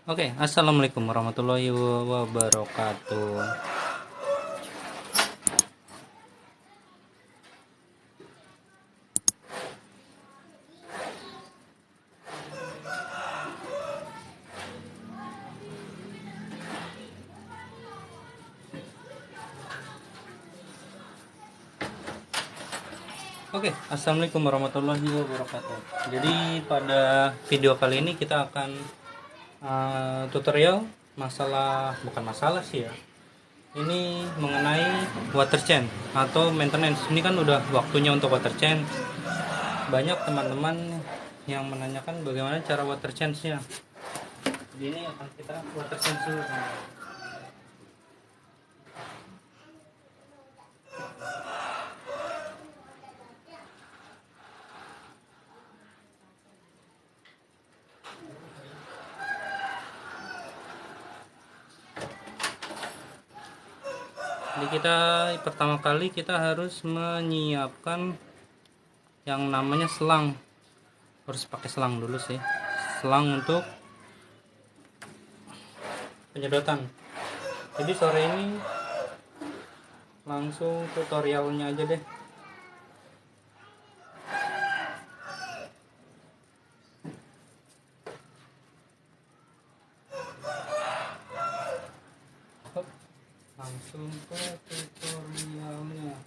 Oke, assalamualaikum warahmatullahi wabarakatuh. Oke, assalamualaikum warahmatullahi wabarakatuh. Jadi pada video kali ini kita akan tutorial masalah, bukan masalah sih ya. Ini mengenai water change atau maintenance. Ini kan udah waktunya untuk water change. Banyak teman-teman yang menanyakan bagaimana cara water change-nya. Jadi ini akan kita water change dulu. Jadi pertama kali kita harus menyiapkan yang namanya selang. Harus pakai selang dulu sih. Selang untuk penyedotan. Jadi sore ini langsung tutorialnya aja deh. Langsung ke tutorialnya.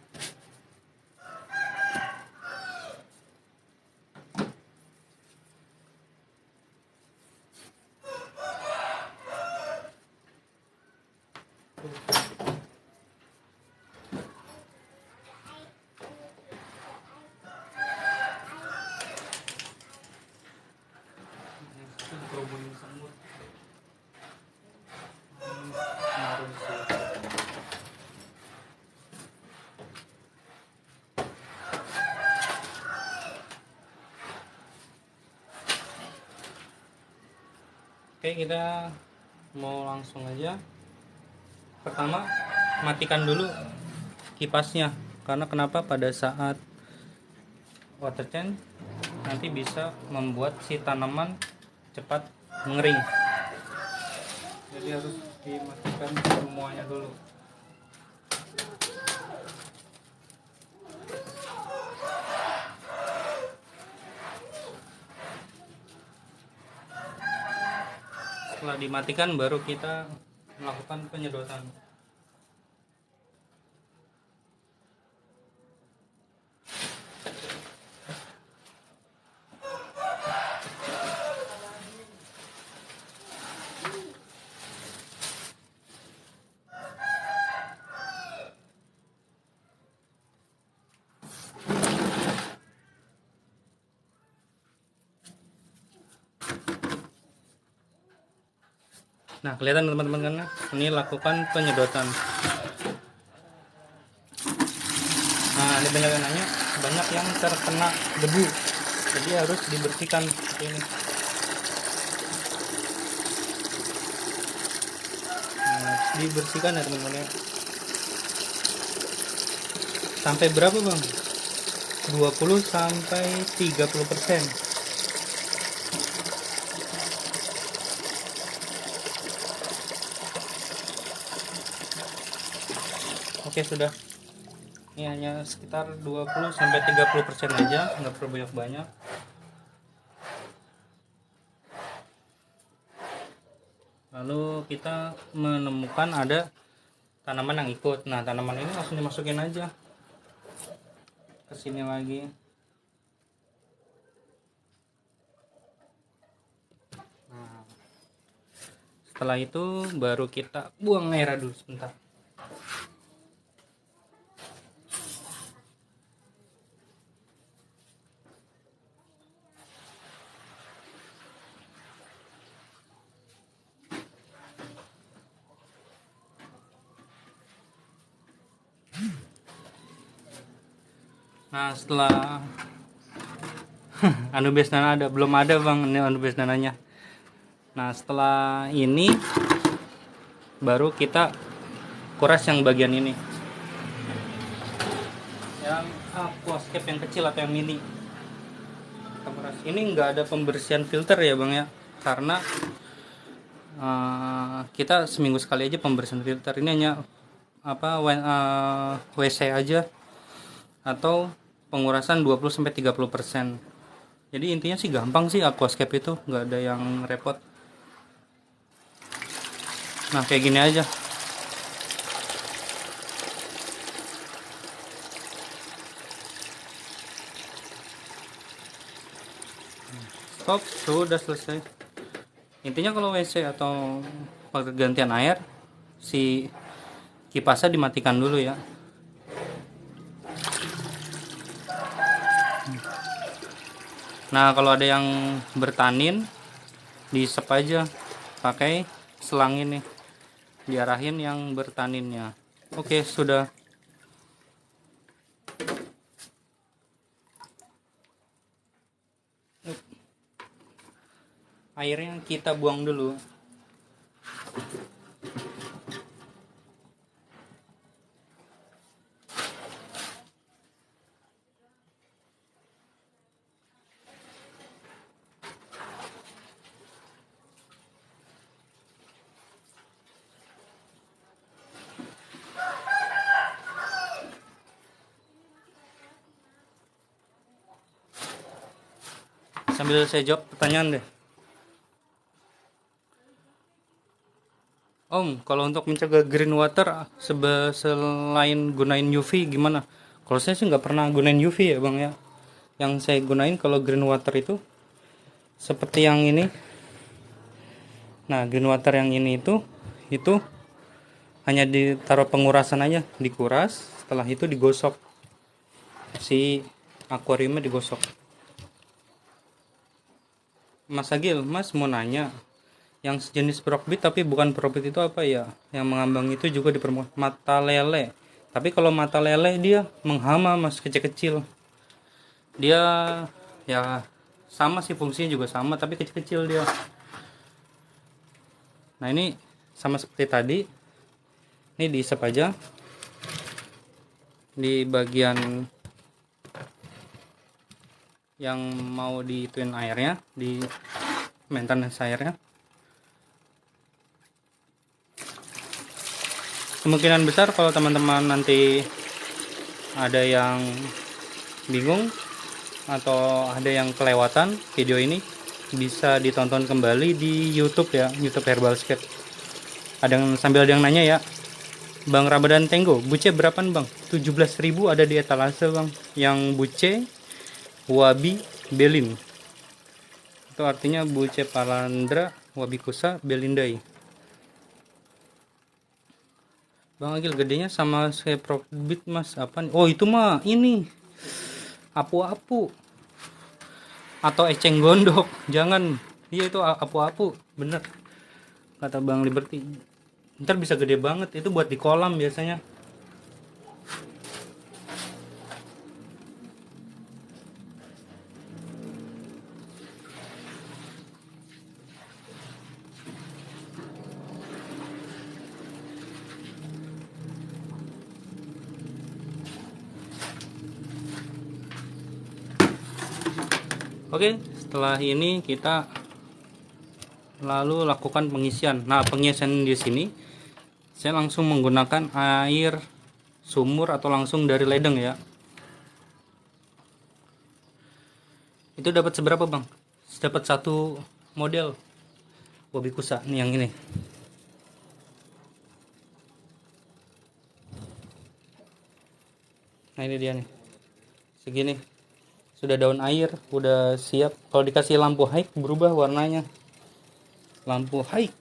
Oke, kita mau langsung aja. Pertama, matikan dulu kipasnya. Karena kenapa? Pada saat water change nanti bisa membuat si tanaman cepat mengering. Jadi harus dimatikan semuanya dulu. Setelah dimatikan baru kita melakukan penyedotan. Nah, kelihatan teman-teman kan, ini lakukan penyedotan. Nah, ini banyak yang nanya, banyak yang terkena debu, jadi harus dibersihkan seperti ini. Nah, dibersihkan ya teman-teman ya. Sampai berapa bang? 20 sampai 30%. Oke, sudah. Ini hanya sekitar 20 sampai 30% aja, nggak perlu banyak-banyak. Lalu kita menemukan ada tanaman yang ikut. Nah, tanaman ini langsung dimasukin aja ke sini lagi. Nah, setelah itu baru kita buang air dulu sebentar. Nah, setelah Anubis nana belum ada bang, ini Anubis nananya. Nah, setelah ini baru kita kuras yang bagian ini, yang aquascape yang kecil atau yang mini. Kita kuras. Ini nggak ada pembersihan filter ya bang ya, karena kita seminggu sekali aja pembersihan filter. Ini hanya WC aja atau pengurasan 20-30%. Jadi intinya sih gampang sih aquascape itu, nggak ada yang repot. Nah kayak gini aja. Stop, sudah selesai. Intinya kalau WC atau pergantian air, si kipasnya dimatikan dulu ya. Nah kalau ada yang bertanin, diisep aja pakai selang ini, diarahin yang bertaninnya. Oke, sudah. Airnya kita buang dulu. Sambil saya jawab pertanyaan deh. Om, kalau untuk mencegah green water selain gunain UV gimana? Kalau saya sih nggak pernah gunain UV ya bang ya. Yang saya gunain kalau green water itu seperti yang ini. Nah green water yang ini itu hanya ditaruh pengurasan aja, dikuras. Setelah itu digosok, si akuariumnya digosok. Mas Agil, Mas mau nanya, yang sejenis peroxbit tapi bukan peroxbit itu apa ya? Yang mengambang itu juga di mata lele. Tapi kalau mata lele dia menghama mas, kecil-kecil. Dia ya sama sih, fungsinya juga sama tapi kecil-kecil dia. Nah ini sama seperti tadi. Ini diisep aja di bagian yang mau dituin airnya, di maintenance airnya. Kemungkinan besar kalau teman-teman nanti ada yang bingung atau ada yang kelewatan video ini, bisa ditonton kembali di YouTube ya, YouTube Herbalscape. Sambil ada yang nanya ya, Bang Ramadan Tenggo, buce berapaan bang? 17.000 ada di etalase bang. Yang buce Wabi Belin, itu artinya buce Palandra Wabikusa Belindai. Bang Agil, gedenya sama saya Profit mas apa nih? Oh itu mah ini apu-apu atau eceng gondok. Jangan, iya itu apu-apu bener kata Bang Liberty. Ntar bisa gede banget, itu buat di kolam biasanya. Oke, setelah ini kita lalu lakukan pengisian. Nah, pengisian di sini saya langsung menggunakan air sumur atau langsung dari ledeng ya. Itu dapat seberapa, Bang? Dapat satu model Wabikusa nih yang ini. Nah, ini dia nih. Segini. Sudah daun air, udah siap. Kalau dikasih lampu high berubah warnanya. Lampu high.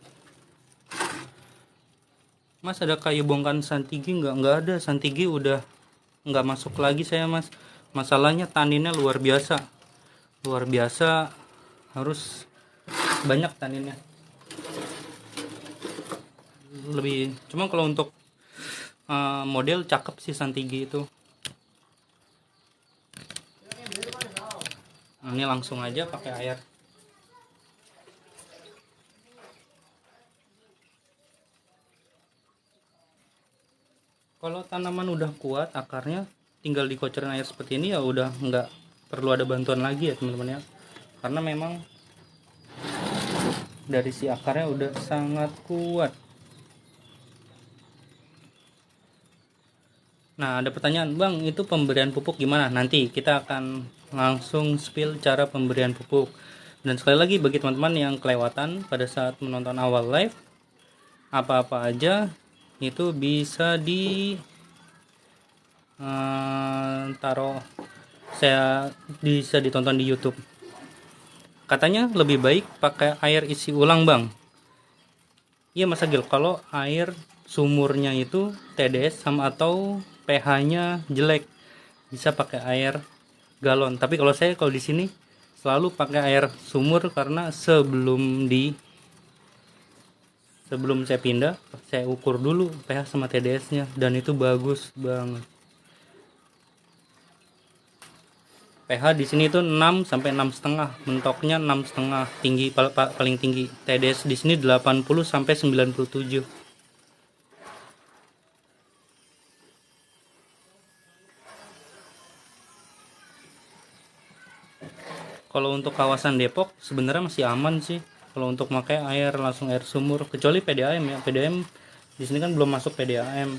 Mas ada kayu bongkan santigi nggak? Nggak ada, santigi udah nggak masuk lagi saya mas. Masalahnya taninnya luar biasa. Luar biasa, harus banyak taninnya. Lebih, cuma kalau untuk model cakep sih santigi itu. Ini langsung aja pakai air. Kalau tanaman udah kuat akarnya, tinggal dikocorin air seperti ini ya udah nggak perlu ada bantuan lagi ya teman-teman ya. Karena memang dari si akarnya udah sangat kuat. Nah, ada pertanyaan, Bang, itu pemberian pupuk gimana? Nanti kita akan langsung spill cara pemberian pupuk. Dan sekali lagi bagi teman-teman yang kelewatan pada saat menonton awal live, apa-apa aja itu bisa di taruh, saya bisa ditonton di YouTube. Katanya lebih baik pakai air isi ulang, Bang. Iya Mas Agil, kalau air sumurnya itu TDS sama atau pH-nya jelek, bisa pakai air galon. Tapi kalau di sini selalu pakai air sumur karena sebelum saya pindah, saya ukur dulu pH sama TDS-nya dan itu bagus banget. pH di sini itu 6 sampai 6,5, mentoknya 6,5 tinggi paling tinggi. TDS di sini 80 sampai 97. Kalau untuk kawasan Depok sebenarnya masih aman sih. Kalau untuk pakai air langsung air sumur, kecuali PDAM ya. PDAM di sini kan belum masuk PDAM.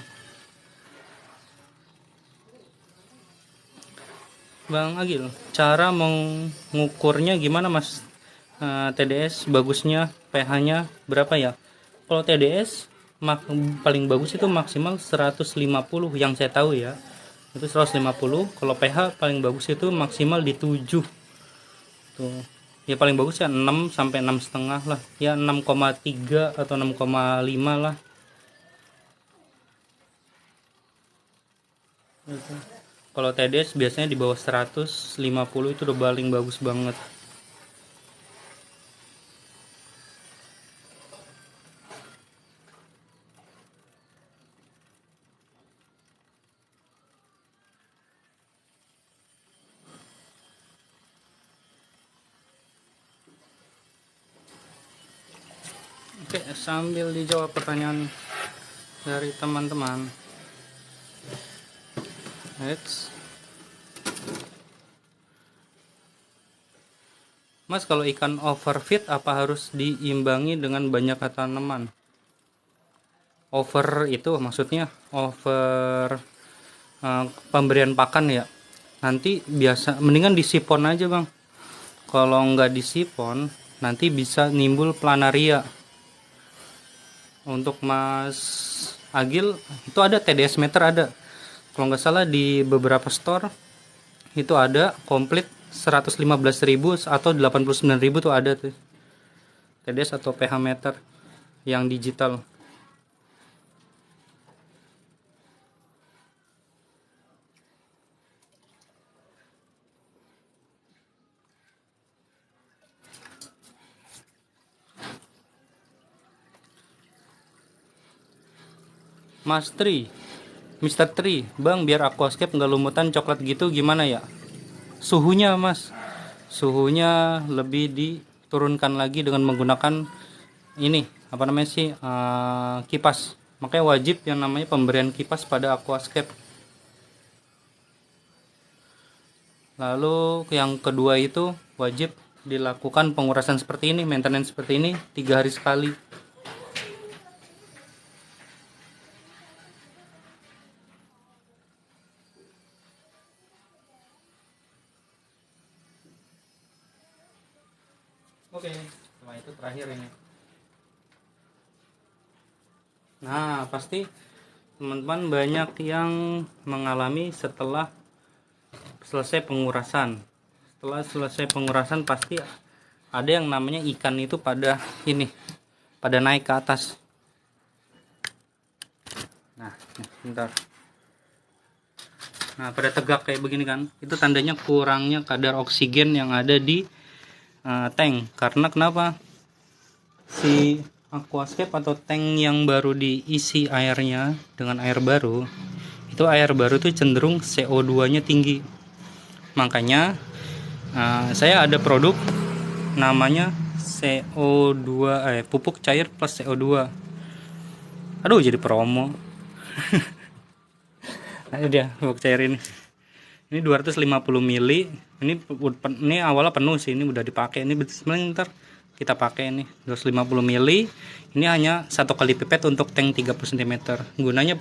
Bang Agil, cara mengukurnya gimana Mas? TDS bagusnya, pH-nya berapa ya? Kalau TDS paling bagus itu maksimal 150 yang saya tahu ya. Itu 150. Kalau pH paling bagus itu maksimal di 7. Tuh. Ya paling bagus ya 6 sampai 6,5 lah. Ya 6,3 atau 6,5 lah. Kalau TDS biasanya di bawah 150 itu udah paling bagus banget. Oke, sambil dijawab pertanyaan dari teman-teman. Mas, kalau ikan overfeed apa harus diimbangi dengan banyak tanaman? Over itu maksudnya over pemberian pakan ya. Nanti biasa mendingan disipon aja Bang. Kalau nggak disipon nanti bisa nimbul planaria. Untuk Mas Agil itu ada TDS meter ada. Kalau nggak salah di beberapa store itu ada komplit 115.000 atau 89.000 tuh ada tuh TDS atau pH meter yang digital. Mas Tri, Mr. Tri, Bang, biar aquascape nggak lumutan coklat gitu gimana ya? Suhunya Mas, suhunya lebih diturunkan lagi dengan menggunakan ini apa namanya sih, kipas. Makanya wajib yang namanya pemberian kipas pada aquascape. Lalu yang kedua itu wajib dilakukan pengurasan seperti ini, maintenance seperti ini 3 hari sekali. Oke, setelah itu terakhir ini. Nah, pasti teman-teman banyak yang mengalami setelah selesai pengurasan. Setelah selesai pengurasan pasti ada yang namanya ikan itu pada naik ke atas. Nah, bentar. Nah, pada tegak kayak begini kan, itu tandanya kurangnya kadar oksigen yang ada di tank. Karena kenapa? Si aquascape atau tank yang baru diisi airnya dengan air baru, itu air baru tuh cenderung CO2-nya tinggi. Makanya saya ada produk namanya CO2 pupuk cair plus CO2. Aduh, jadi promo. Nah, dia pupuk cair ini. Ini 250 mili. Ini awalnya penuh sih, ini udah dipakai. Ini sebenarnya ntar kita pakai ini 250 ml. Ini hanya satu kali pipet untuk tank 30 cm. Gunanya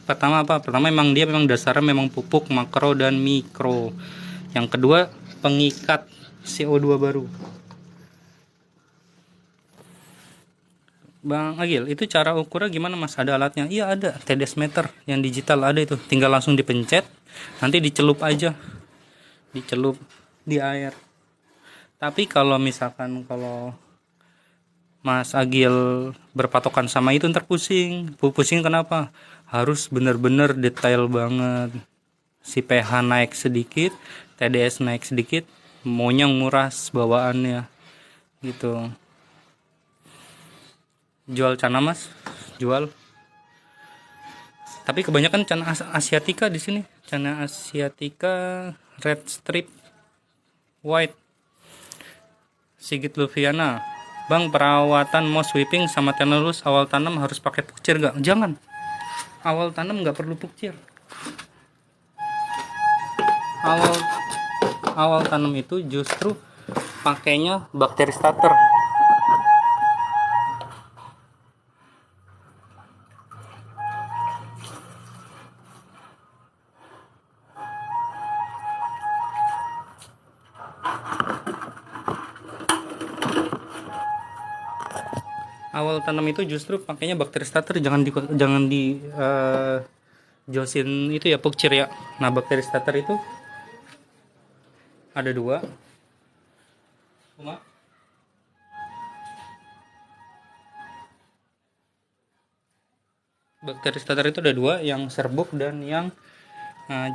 pertama apa? Pertama memang dia memang dasarnya memang pupuk makro dan mikro. Yang kedua pengikat CO2 baru. Bang Agil, itu cara ukurnya gimana Mas? Ada alatnya? Iya ada, TDS meter yang digital ada itu. Tinggal langsung dipencet, nanti dicelup aja. Dicelup di air. Tapi kalau misalkan kalau Mas Agil berpatokan sama itu ntar pusing. Pusing kenapa? Harus bener-bener detail banget. Si pH naik sedikit, TDS naik sedikit, maunya nguras bawaannya gitu. Jual cana Mas, jual. Tapi kebanyakan cana asiatica di sini. Cana asiatica red strip white. Sigit Lufiana, Bang, perawatan moss sweeping sama tenulus awal tanam harus pakai pukcir gak? Jangan, awal tanam gak perlu pukcir. Awal tanam itu justru pakainya bakteri starter. Awal tanam itu justru pakainya bakteri starter, jangan di josin itu ya pukcir ya. Nah, bakteri starter itu ada dua. Bakteri starter itu ada dua, yang serbuk dan yang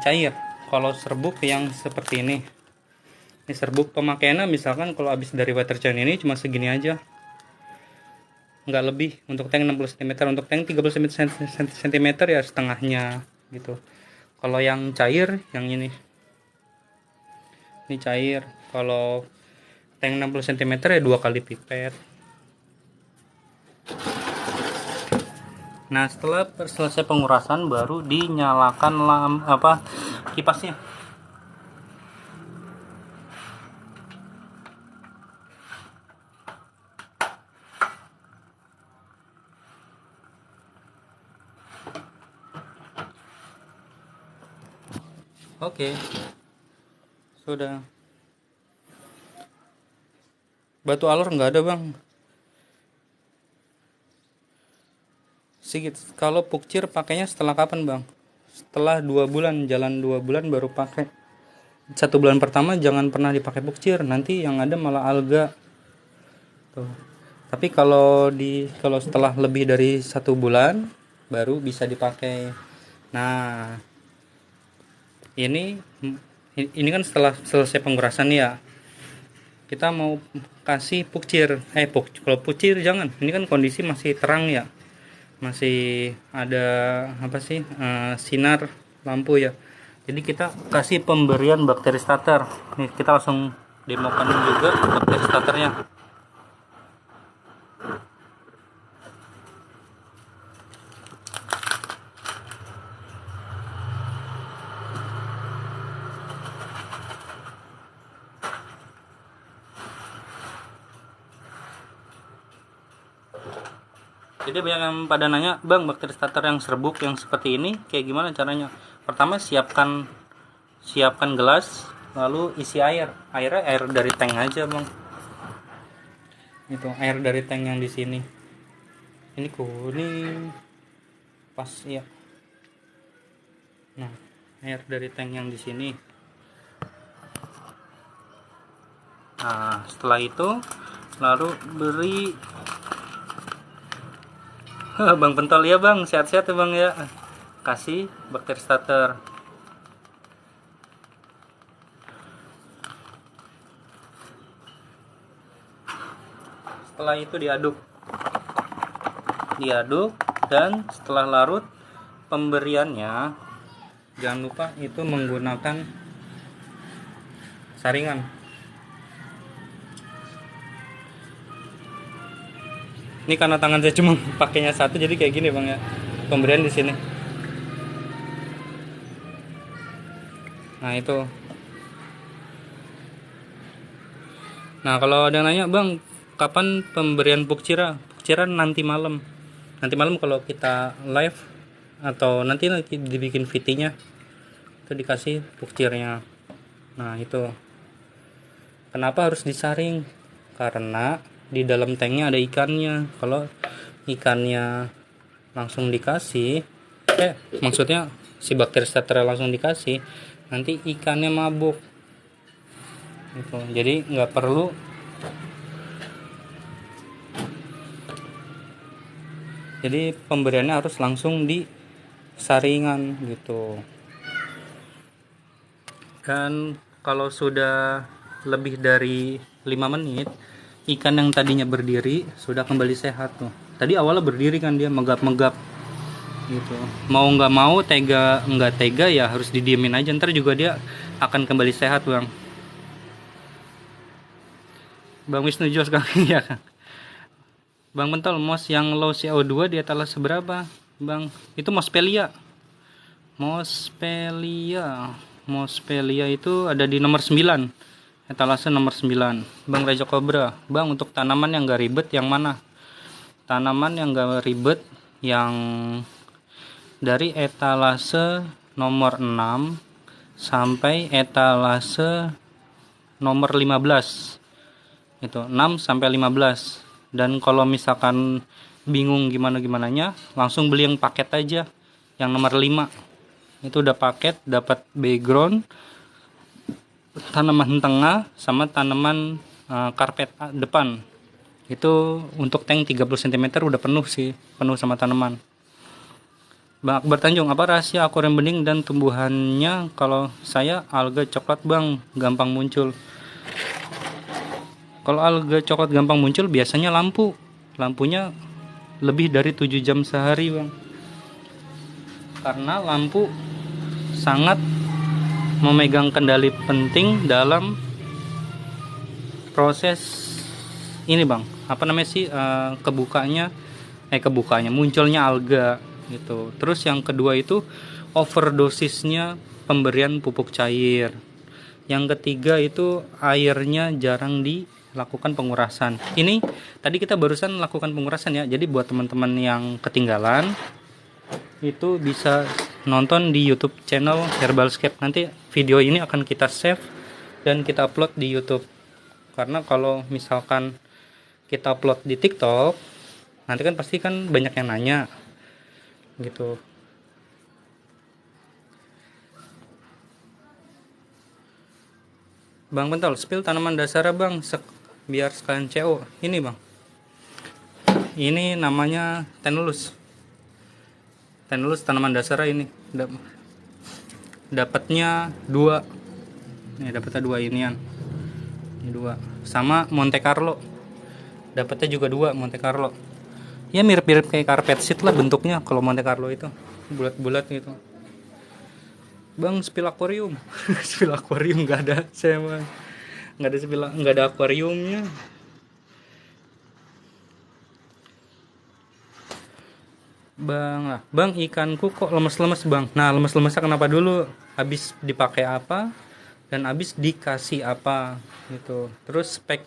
cair. Kalau serbuk yang seperti ini serbuk pemakaiannya misalkan kalau habis dari water can ini cuma segini aja, nggak lebih. Untuk tank 60 cm, untuk tank 30 cm ya setengahnya gitu. Kalau yang cair yang ini cair. Kalau tank 60 cm ya 2 kali pipet. Nah, setelah selesai pengurasan baru dinyalakan kipasnya. Oke. Sudah. Batu alur nggak ada, Bang. Sigit, kalau pukcir pakainya setelah kapan, Bang? Setelah 2 bulan, jalan 2 bulan baru pakai. 1 bulan pertama jangan pernah dipakai pukcir, nanti yang ada malah alga. Tuh. Tapi kalau setelah lebih dari 1 bulan baru bisa dipakai. Nah, ini kan setelah selesai pengurasan ya. Kita mau kasih pukcir. Kalau pukcir jangan. Ini kan kondisi masih terang ya. Masih ada sinar lampu ya. Jadi kita kasih pemberian bakteri starter. Nih, kita langsung demokan juga bakteri starternya. Jadi banyak yang pada nanya, Bang, bakteri starter yang serbuk yang seperti ini kayak gimana caranya? Pertama siapkan gelas, lalu isi air. Airnya air dari tank aja, Bang. Itu air dari tank yang di sini. Ini kuning. Pas ya. Nah, air dari tank yang di sini. Nah, setelah itu lalu beri Bang Pentol ya, Bang, sehat-sehat ya, Bang ya. Kasih bakteri starter. Setelah itu diaduk dan setelah larut pemberiannya jangan lupa itu menggunakan saringan. Ini karena tangan saya cuma pakainya satu jadi kayak gini, Bang ya. Pemberian di sini. Nah, itu. Nah, kalau ada yang nanya, Bang, kapan pemberian pupuk cira? Pupuk cira nanti malam. Nanti malam kalau kita live atau nanti dibikin VT-nya itu dikasih pupuk ciranya. Nah, itu. Kenapa harus disaring? Karena di dalam tanknya ada ikannya. Kalau ikannya langsung dikasih, maksudnya si bakteri starter langsung dikasih, nanti ikannya mabuk. Gitu. Jadi nggak perlu. Jadi pemberiannya harus langsung di saringan gitu. Dan kalau sudah lebih dari 5 menit, ikan yang tadinya berdiri sudah kembali sehat tuh. Tadi awalnya berdiri kan, dia megap-megap gitu. Mau nggak mau, tega nggak tega ya harus didiemin aja, ntar juga dia akan kembali sehat bang. Bang Wisnu Jos kan ya kan. Bang Bentol, mos yang low CO2 di etalase seberapa? Bang, itu Mospelia. Mospelia itu ada di nomor 9. Etalase nomor 9. Bang Rejo Cobra, Bang, untuk tanaman yang gak ribet yang mana? Tanaman yang gak ribet yang dari etalase nomor 6 sampai etalase nomor 15. Itu 6 sampai 15. Dan kalau misalkan bingung gimana-gimananya, langsung beli yang paket aja, yang nomor 5. Itu udah paket, dapat background, tanaman tengah, sama tanaman karpet depan. Itu untuk tank 30 cm udah penuh sih, penuh sama tanaman. Bang Akbar Tanjung, apa rahasia akuarium bening dan tumbuhannya? Kalau saya alga coklat bang, gampang muncul. Kalau alga coklat gampang muncul biasanya lampunya lebih dari 7 jam sehari bang, karena lampu sangat memegang kendali penting dalam proses ini bang, apa namanya sih, kebukanya munculnya alga gitu. Terus yang kedua itu overdosisnya pemberian pupuk cair. Yang ketiga itu airnya jarang dilakukan pengurasan. Ini tadi kita barusan lakukan pengurasan ya. Jadi buat teman-teman yang ketinggalan itu bisa nonton di YouTube channel Herbalscape. Nanti video ini akan kita save dan kita upload di YouTube. Karena kalau misalkan kita upload di TikTok, nanti kan pasti kan banyak yang nanya gitu. Bang Bentol, spill tanaman dasar bang, biar sekalian CO. Ini bang, ini namanya Tenulus tanaman dasar ini. Dapatnya 2. Nih dapatnya 2 inian. Ini 2. Sama Monte Carlo. Dapatnya juga 2 Monte Carlo. Ya mirip-mirip kayak karpet seat lah bentuknya kalau Monte Carlo itu. Bulat-bulat gitu. Bang, spill akuarium. Spill akuarium nggak ada, saya bang. Nggak ada akuariumnya. Bang, ikanku kok lemes-lemes bang. Nah, lemes-lemesnya kenapa dulu? Habis dipakai apa dan habis dikasih apa gitu. Terus spek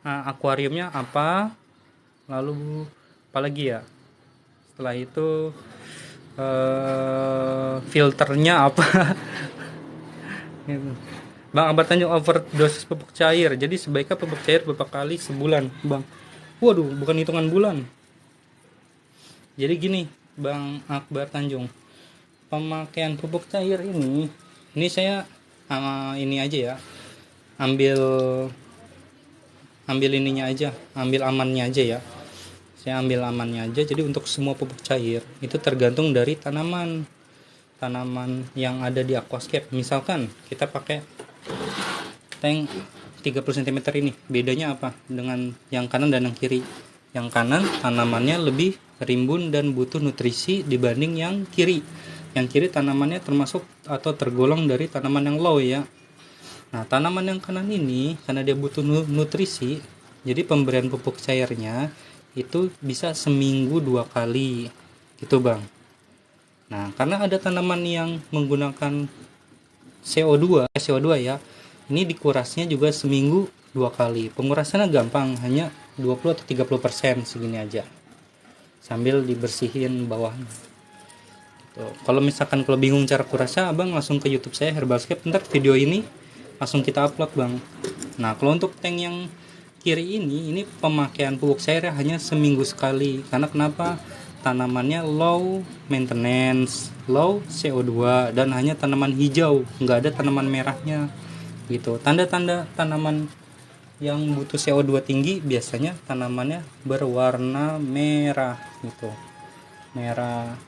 akuariumnya apa? Lalu apalagi ya? Setelah itu filternya apa? Gitu. Bang Akbar Tanjung, overdosis pupuk cair. Jadi sebaiknya pupuk cair beberapa kali sebulan, bang. Waduh, bukan hitungan bulan. Jadi gini, Bang Akbar Tanjung, pemakaian pupuk cair ini saya ini aja ya, ambil ininya aja, ambil amannya aja ya. Saya ambil amannya aja. Jadi untuk semua pupuk cair itu tergantung dari tanaman yang ada di aquascape. Misalkan kita pakai tank 30 cm ini, bedanya apa dengan yang kanan dan yang kiri? Yang kanan tanamannya lebih rimbun dan butuh nutrisi dibanding yang kiri. Yang kiri tanamannya termasuk atau tergolong dari tanaman yang low ya. Nah, tanaman yang kanan ini karena dia butuh nutrisi, jadi pemberian pupuk cairnya itu bisa seminggu 2 kali gitu bang. Nah, karena ada tanaman yang menggunakan CO2 ya, ini dikurasnya juga seminggu dua kali. Pengurasannya gampang, hanya 20 atau 30% segini aja, sambil dibersihin bawahnya. Kalau misalkan kalau bingung cara kurasa, abang langsung ke YouTube saya Herbalscape, ntar video ini langsung kita upload bang. Nah kalau untuk tank yang kiri ini pemakaian pupuk cair hanya seminggu sekali. Karena kenapa? Tanamannya low maintenance, low CO2, dan hanya tanaman hijau, nggak ada tanaman merahnya gitu. Tanda-tanda tanaman yang butuh CO2 tinggi biasanya tanamannya berwarna merah gitu, merah.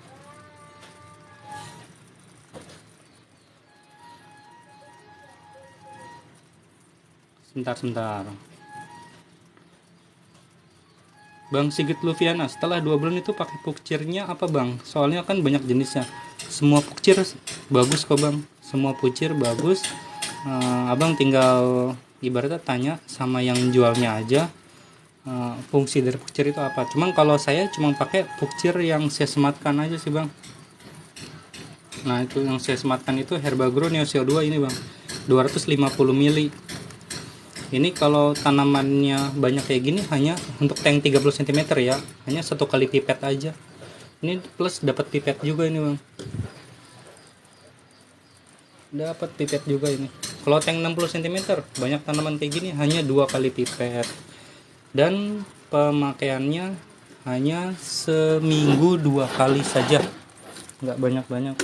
Sebentar. Bang Sigit Lufiana, setelah 2 bulan itu pakai pukcirnya apa bang? Soalnya kan banyak jenisnya. Semua pukcir bagus kok bang. Semua pukcir bagus. Abang tinggal ibaratnya tanya sama yang jualnya aja. Fungsi dari pukcir itu apa? Cuman kalau saya cuma pakai pukcir yang saya sematkan aja sih bang. Nah itu yang saya sematkan itu Herbagrow Neo CO2 ini bang. 250 mili. Ini kalau tanamannya banyak kayak gini hanya untuk tank 30 cm ya, hanya 1 kali pipet aja. Ini plus dapat pipet juga ini bang, dapat pipet juga ini. Kalau tank 60 cm banyak tanaman kayak gini hanya 2 kali pipet, dan pemakaiannya hanya seminggu 2 kali saja, nggak banyak-banyak.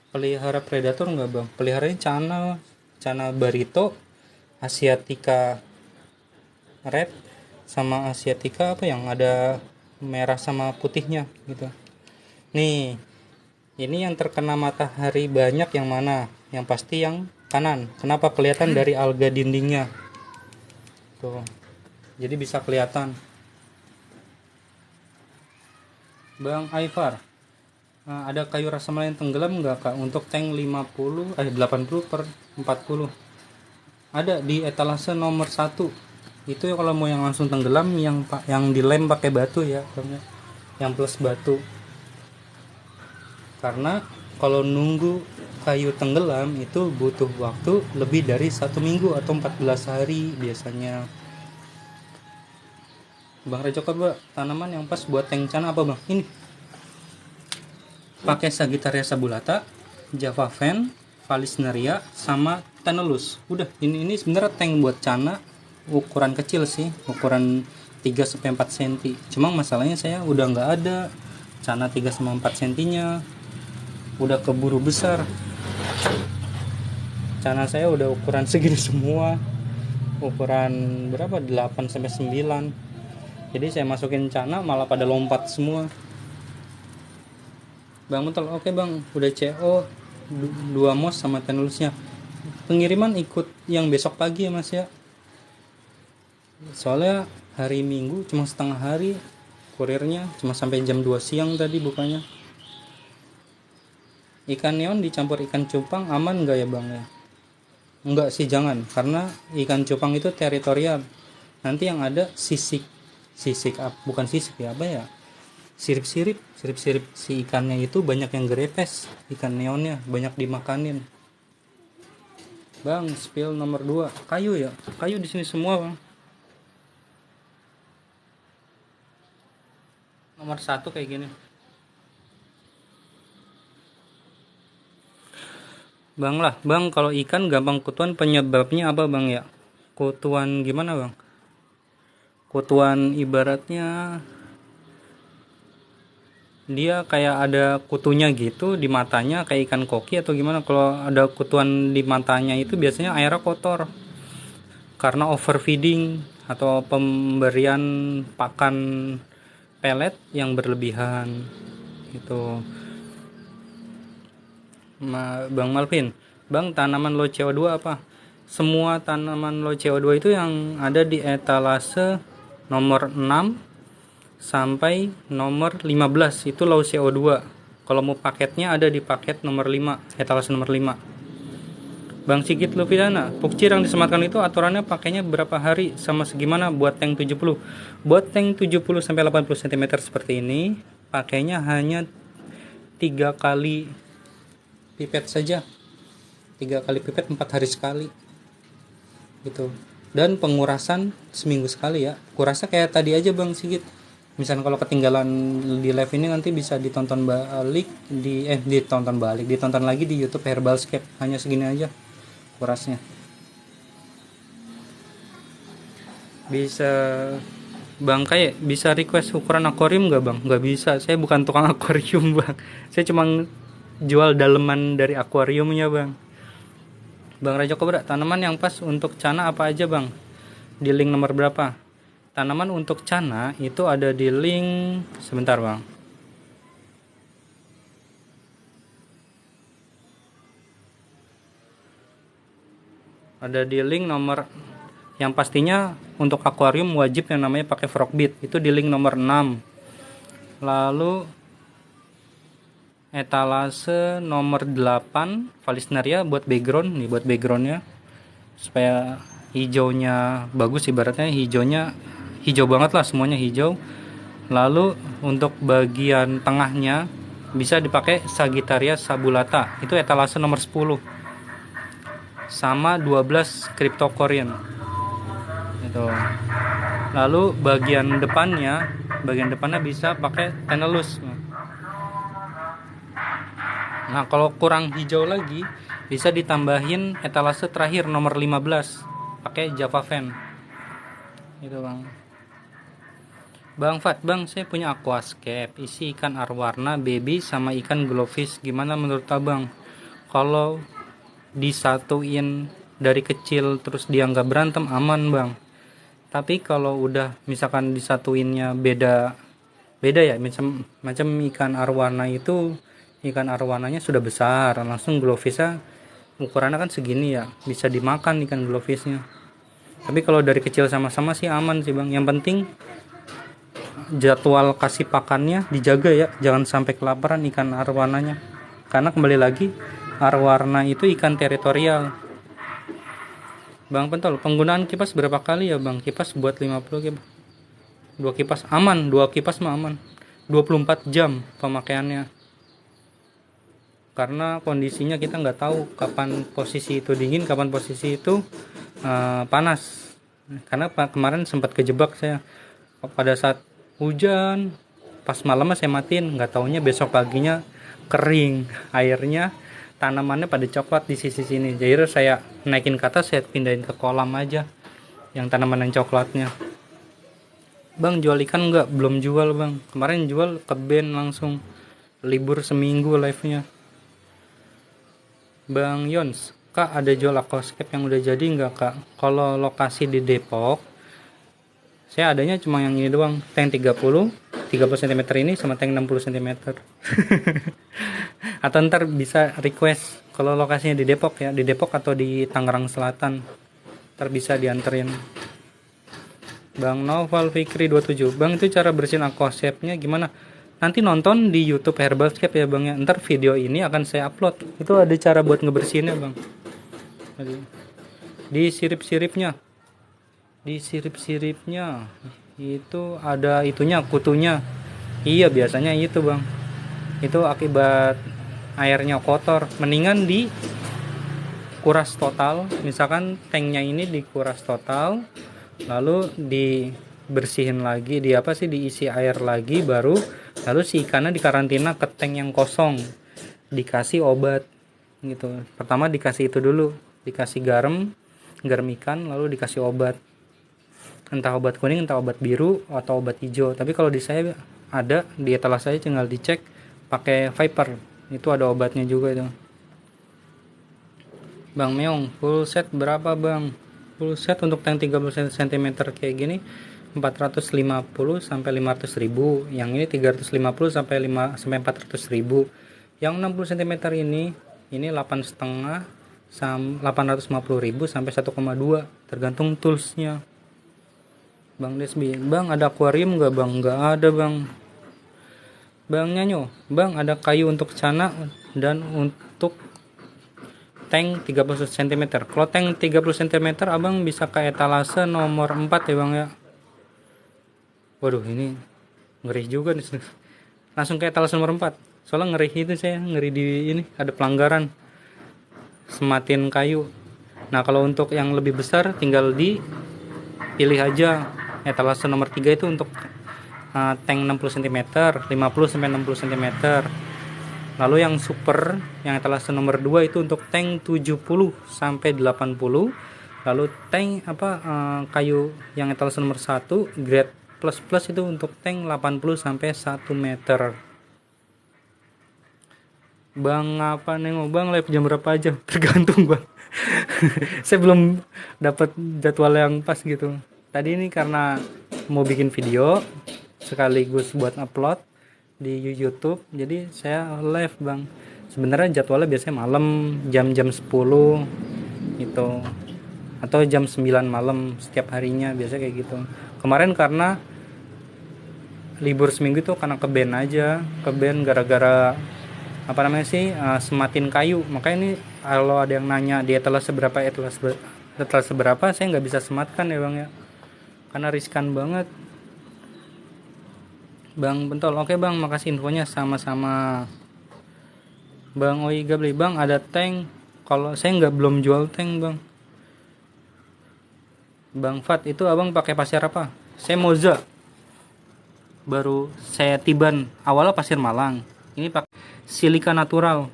Pelihara predator nggak bang? Peliharanya cana barito, Asiatica red, sama Asiatica apa yang ada merah sama putihnya gitu. Nih, ini yang terkena matahari banyak yang mana? Yang pasti yang kanan. Kenapa? Kelihatan dari alga dindingnya. Tuh. Jadi bisa kelihatan. Bang Aifar, ada kayu rasa Melayu tenggelam nggak kak untuk tank 80 per 40? Ada di etalase nomor 1 itu. Kalau mau yang langsung tenggelam, yang dilem pakai batu ya, yang plus batu. Karena kalau nunggu kayu tenggelam itu butuh waktu lebih dari 1 minggu atau 14 hari biasanya. Bang Rejo, coba tanaman yang pas buat tank cana apa bang? Ini pakai Sagittaria sabulata, Java Fen, Vallisneria, sama Tenellus. Udah, ini sebenarnya tank buat cana ukuran kecil sih, ukuran 3-4 cm. Cuma masalahnya saya udah nggak ada cana 3-4 cm nya, udah keburu besar. Cana saya udah ukuran segini semua, ukuran berapa, 8-9. Jadi saya masukin cana malah pada lompat semua. Bang Muntel, oke bang, udah CO 2 mos sama Tenellusnya. Pengiriman ikut yang besok pagi ya mas ya, soalnya hari Minggu cuma setengah hari, kurirnya cuma sampai jam 2 siang tadi bukanya. Ikan neon dicampur ikan cupang aman nggak ya bang ya? Enggak sih, jangan, karena ikan cupang itu teritorial. Nanti yang ada bukan sisik ya, apa ya, sirip-sirip si ikannya itu banyak yang gerepes. Ikan neonnya banyak dimakanin. Bang, spill nomor 2 kayu ya, kayu di sini semua bang. Nomor 1 kayak gini. Bang, kalau ikan gampang kutuan penyebabnya apa bang ya? Kutuan gimana bang? Kutuan ibaratnya dia kayak ada kutunya gitu di matanya, kayak ikan koki atau gimana. Kalau ada kutuan di matanya itu biasanya airnya kotor karena overfeeding atau pemberian pakan pelet yang berlebihan gitu. Bang Malvin, bang, tanaman low CO2 apa? Semua tanaman low CO2 itu yang ada di etalase nomor 6 sampai nomor 15 itu low CO2. Kalau mau paketnya ada di paket nomor 5, etalase nomor 5. Bang Sigit Lufiana, pukcir yang disematkan itu aturannya pakainya berapa hari sama segimana buat tank 70? Buat tank 70 sampai 80 cm seperti ini, pakainya hanya 3 kali pipet saja. 3 kali pipet 4 hari sekali. gitu. Dan pengurasan seminggu sekali ya. Kurasnya kayak tadi aja Bang Sigit. Misalnya kalau ketinggalan di live ini nanti bisa ditonton balik ditonton lagi di YouTube Herbalscape. Hanya segini aja kurasnya. Bisa Bang kayak bisa request ukuran akuarium nggak Bang? Nggak bisa, saya bukan tukang akuarium Bang. Saya cuma jual daleman dari akuariumnya Bang. Bang Rajo Kobra, tanaman yang pas untuk cana apa aja Bang? Di link nomor berapa? Tanaman untuk cana itu ada di link, sebentar Bang. Ada di link nomor, yang pastinya untuk akuarium wajib yang namanya pakai frogbit, itu di link nomor 6. Lalu etalase nomor 8 Vallisneria buat background nih, buat backgroundnya supaya hijaunya bagus, ibaratnya hijaunya hijau banget lah, semuanya hijau. Lalu untuk bagian tengahnya bisa dipakai Sagittaria sabulata, itu etalase nomor 10 sama 12 Cryptocoryne itu. Lalu bagian depannya bisa pakai Tenellus. Nah kalau kurang hijau lagi bisa ditambahin etalase terakhir nomor 15 pakai Java Fan itu Bang. Bang Fat, Bang saya punya aquascape isi ikan arwarna, baby sama ikan glowfish, gimana menurut Abang? Kalau disatuin dari kecil terus dia nggak berantem aman Bang. Tapi kalau udah misalkan disatuinnya beda ya, macam ikan arwana itu, ikan arwananya sudah besar, langsung glowfishnya ukurannya kan segini ya, bisa dimakan ikan glowfishnya. Tapi kalau dari kecil sama-sama sih aman sih Bang. Yang penting jadwal kasih pakannya dijaga ya, jangan sampai kelaparan ikan arwananya. Karena kembali lagi arwana itu ikan teritorial. Bang Pentol, penggunaan kipas berapa kali ya Bang? Kipas buat 50 kipas. 2 kipas aman, 2 kipas mah aman. 24 jam pemakaiannya. Karena kondisinya kita nggak tahu kapan posisi itu dingin, kapan posisi itu panas. Karena kemarin sempat kejebak saya pada saat hujan, pas malamnya saya matiin, nggak taunya besok paginya kering airnya, tanamannya pada coklat di sisi sini. Jadi saya naikin ke atas, saya pindahin ke kolam aja yang tanaman yang coklatnya. Bang jual ikan nggak? Belum jual Bang, kemarin jual ke band langsung, libur seminggu live-nya. Bang Yons, Kak ada jual aquascape yang udah jadi nggak Kak? Kalau lokasi di Depok, saya adanya cuma yang ini doang, tank 30 cm ini sama tank 60 cm. Atau ntar bisa request kalau lokasinya di Depok ya, di Depok atau di Tangerang Selatan, ntar bisa dianterin. Bang Noval Fikri 27, Bang itu cara bersihin aquascape-nya gimana? Nanti nonton di YouTube Herbalscape ya Bang ya. Ntar video ini akan saya upload. Itu ada cara buat ngebersihinnya Bang. Di sirip-siripnya itu ada itunya, kutunya. Iya biasanya itu Bang. Itu akibat airnya kotor. Mendingan di kuras total. Misalkan tanknya ini dikuras total, lalu dibersihin lagi, diisi air lagi, baru lalu si ikannya dikarantina ke tank yang kosong, dikasih obat gitu. Pertama dikasih itu dulu, dikasih garam ikan, lalu dikasih obat, entah obat kuning, entah obat biru atau obat hijau. Tapi kalau di saya ada di etalase saya, tinggal dicek pakai Viper, itu ada obatnya juga itu. Bang Meong, full set berapa Bang? Full set untuk tank 30 cm kayak gini 450 sampai 500 ribu, yang ini 350 sampai 400 ribu, yang 60 cm ini 8,5 850 ribu sampai 1,2, tergantung toolsnya. Bang Desbi, Bang ada akuarium nggak Bang? Nggak ada Bang. Bang Nyanyo, Bang ada kayu untuk cana dan untuk tank 30 cm. Kalau tank 30 cm Abang bisa ke etalase nomor 4 ya Bang ya. Waduh ini ngeri juga nih. Langsung ke etalase nomor 4. Soalnya ngeri itu, saya ngeri di ini ada pelanggaran sematin kayu. Nah kalau untuk yang lebih besar tinggal dipilih aja. Etalase nomor 3 itu untuk tank 60 cm, 50 sampai 60 cm. Lalu yang super, yang etalase nomor 2 itu untuk tank 70 sampai 80. Lalu tank kayu yang etalase nomor 1 grade plus itu untuk tank 80 sampai 1 meter. Bang apa nengok bang, live jam berapa aja? Tergantung bang. Saya belum dapat jadwal yang pas gitu. Tadi ini karena mau bikin video sekaligus buat upload di YouTube, jadi saya live bang. Sebenarnya jadwalnya biasanya malam jam-jam 10 gitu, atau jam 9 malam setiap harinya, biasa kayak gitu. Kemarin karena libur seminggu itu karena ke band aja, ke band gara-gara sematin kayu. Makanya ini kalau ada yang nanya di etalase seberapa, saya nggak bisa sematkan ya bang ya, karena riskan banget. Bang Bentol, oke bang, makasih infonya. Sama-sama bang. Oi Gabli, bang ada tank, kalau saya belum jual tank bang. Bang Fat, itu abang pakai pasir apa? Saya Moza, baru saya tiban, awalnya pasir Malang, ini pakai silika natural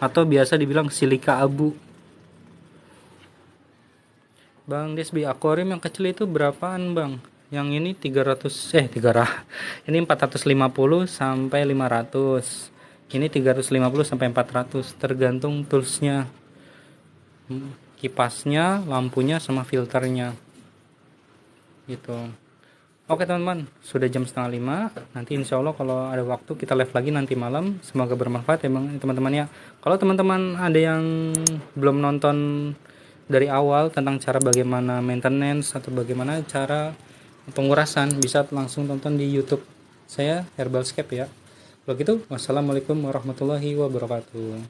atau biasa dibilang silika abu. Bang Desbi, akuarium yang kecil itu berapaan bang? Yang ini 300 ini 450 sampai 500. Ini 350 sampai 400, tergantung toolsnya, kipasnya, lampunya, sama filternya gitu. Oke teman-teman, sudah jam 4:30. Nanti insya Allah kalau ada waktu kita live lagi nanti malam. Semoga bermanfaat ya teman-teman ya. Kalau teman-teman ada yang belum nonton dari awal tentang cara bagaimana maintenance atau bagaimana cara pengurasan, bisa langsung tonton di YouTube saya, Herbalscape ya. Kalau gitu, wassalamualaikum warahmatullahi wabarakatuh.